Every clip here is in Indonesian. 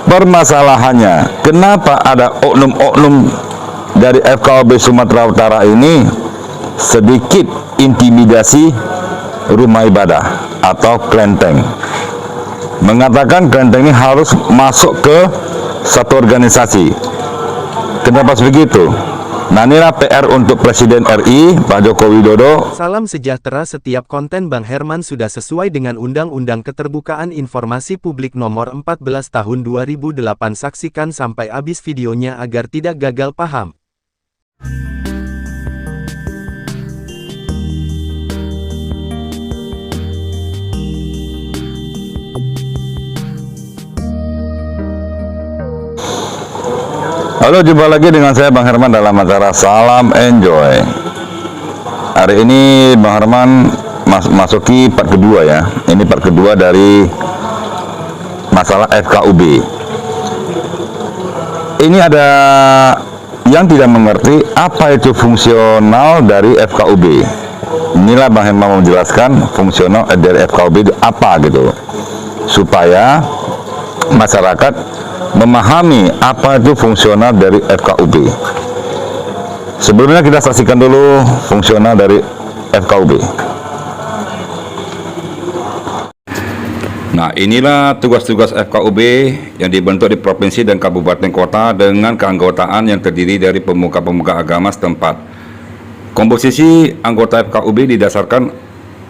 permasalahannya, kenapa ada oknum-oknum dari FKUB Sumatera Utara ini sedikit intimidasi rumah ibadah atau kelenteng, mengatakan kelenteng ini harus masuk ke satu organisasi. Kenapa begitu? Nah, inilah PR untuk Presiden RI, Pak Joko Widodo. Salam sejahtera, setiap konten Bang Herman sudah sesuai dengan Undang-Undang Keterbukaan Informasi Publik Nomor 14 Tahun 2008. Saksikan sampai habis videonya agar tidak gagal paham. Halo, jumpa lagi dengan saya Bang Herman dalam acara Salam Enjoy. Hari ini Bang Herman masuki part kedua ya. Ini part kedua dari masalah FKUB. Ini ada yang tidak mengerti apa itu fungsional dari FKUB. Inilah Bang Herman mau menjelaskan fungsional dari FKUB itu apa gitu, supaya masyarakat memahami apa itu fungsional dari FKUB. Sebelumnya kita saksikan dulu fungsional dari FKUB. Nah, inilah tugas-tugas FKUB yang dibentuk di provinsi dan kabupaten kota dengan keanggotaan yang terdiri dari pemuka-pemuka agama setempat. Komposisi anggota FKUB didasarkan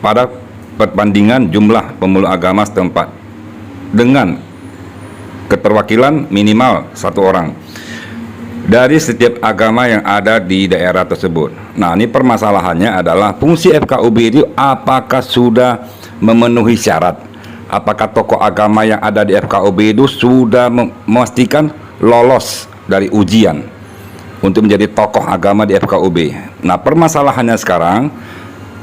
pada perbandingan jumlah pemeluk agama setempat dengan keterwakilan minimal 1 orang dari setiap agama yang ada di daerah tersebut. Nah, ini permasalahannya adalah fungsi FKUB itu apakah sudah memenuhi syarat? Apakah tokoh agama yang ada di FKUB itu sudah memastikan lolos dari ujian untuk menjadi tokoh agama di FKUB? Nah, permasalahannya sekarang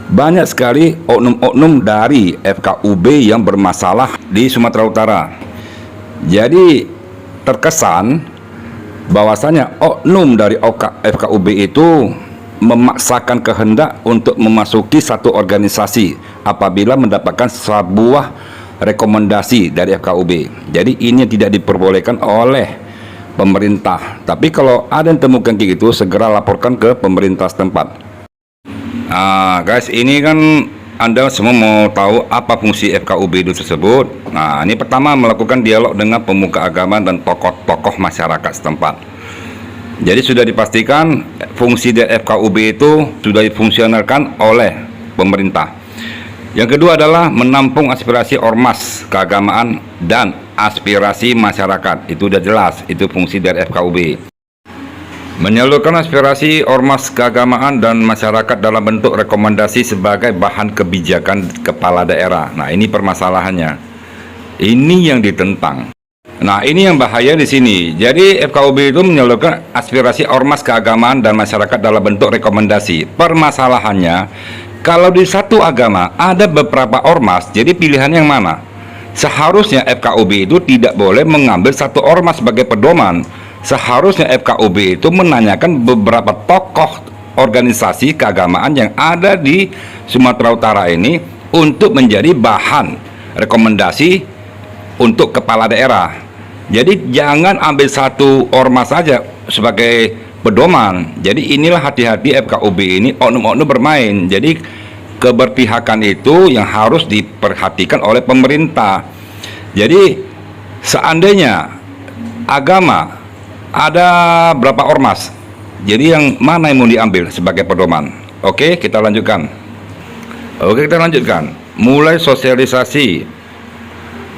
banyak sekali oknum-oknum dari FKUB yang bermasalah di Sumatera Utara. Jadi terkesan bahwasanya oknum dari FKUB itu memaksakan kehendak untuk memasuki satu organisasi apabila mendapatkan sebuah rekomendasi dari FKUB. Jadi ini tidak diperbolehkan oleh pemerintah. Tapi kalau ada yang temukan kayak gitu, segera laporkan ke pemerintah setempat. Nah guys, ini kan Anda semua mau tahu apa fungsi FKUB itu tersebut. Nah, ini pertama melakukan dialog dengan pemuka agama dan tokoh-tokoh masyarakat setempat. Jadi sudah dipastikan fungsi dari FKUB itu sudah difungsionalkan oleh pemerintah. Yang kedua adalah menampung aspirasi ormas keagamaan dan aspirasi masyarakat. Itu sudah jelas, itu fungsi dari FKUB. Menyalurkan aspirasi ormas keagamaan dan masyarakat dalam bentuk rekomendasi sebagai bahan kebijakan kepala daerah. Nah, ini permasalahannya. Ini yang ditentang. Nah, ini yang bahaya di sini. Jadi FKUB itu menyalurkan aspirasi ormas keagamaan dan masyarakat dalam bentuk rekomendasi. Permasalahannya, kalau di satu agama ada beberapa ormas, jadi pilihan yang mana? Seharusnya FKUB itu tidak boleh mengambil satu ormas sebagai pedoman. Seharusnya FKUB itu menanyakan beberapa tokoh organisasi keagamaan yang ada di Sumatera Utara ini untuk menjadi bahan rekomendasi untuk kepala daerah. Jadi jangan ambil satu ormas saja sebagai pedoman. Jadi inilah hati-hati FKUB ini oknum-oknum bermain. Jadi keberpihakan itu yang harus diperhatikan oleh pemerintah. Jadi seandainya agama ada berapa ormas, jadi yang mana yang mau diambil sebagai pedoman? Oke, kita lanjutkan. Mulai sosialisasi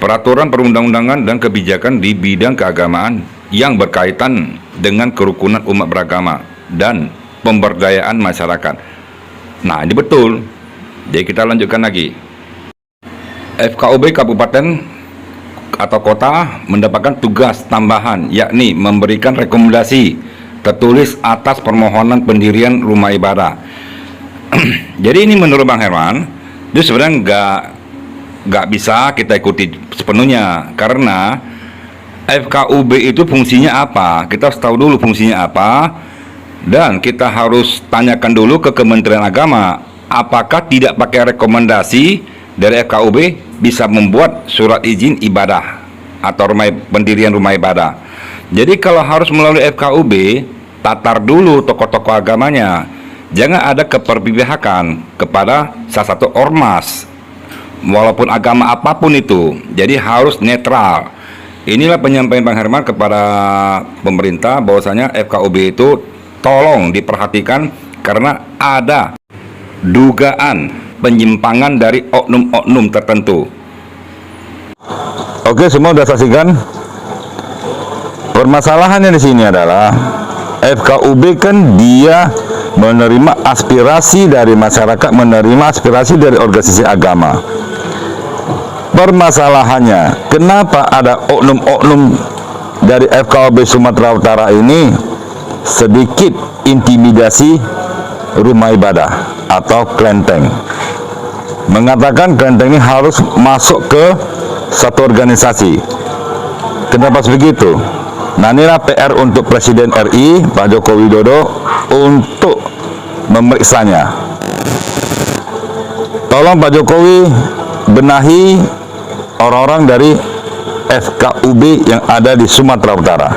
peraturan perundang-undangan dan kebijakan di bidang keagamaan yang berkaitan dengan kerukunan umat beragama dan pemberdayaan masyarakat. Nah, ini betul. Jadi kita lanjutkan lagi. FKUB kabupaten atau kota mendapatkan tugas tambahan, yakni memberikan rekomendasi tertulis atas permohonan pendirian rumah ibadah. Jadi ini menurut Bang Herman itu sebenarnya nggak bisa kita ikuti sepenuhnya, karena FKUB itu fungsinya apa, kita harus tahu dulu fungsinya apa, dan kita harus tanyakan dulu ke Kementerian Agama apakah tidak pakai rekomendasi dari FKUB bisa membuat surat izin ibadah atau pendirian rumah ibadah. Jadi kalau harus melalui FKUB, tatar dulu tokoh-tokoh agamanya. Jangan ada keperpihakan kepada salah satu ormas, walaupun agama apapun itu. Jadi harus netral. Inilah penyampaian Bang Herman kepada pemerintah bahwasanya FKUB itu tolong diperhatikan karena ada dugaan penyimpangan dari oknum-oknum tertentu. Oke, semua sudah saksikan. Permasalahannya di sini adalah FKUB kan dia menerima aspirasi dari masyarakat, menerima aspirasi dari organisasi agama. Permasalahannya, kenapa ada oknum-oknum dari FKUB Sumatera Utara ini sedikit intimidasi rumah ibadah atau kelenteng, mengatakan kelenteng ini harus masuk ke satu organisasi. Kenapa begitu? Nah, inilah PR untuk Presiden RI Pak Joko Widodo untuk memeriksanya. Tolong Pak Jokowi benahi orang-orang dari FKUB yang ada di Sumatera Utara.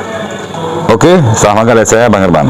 Oke, selamat dari saya Bang Herman.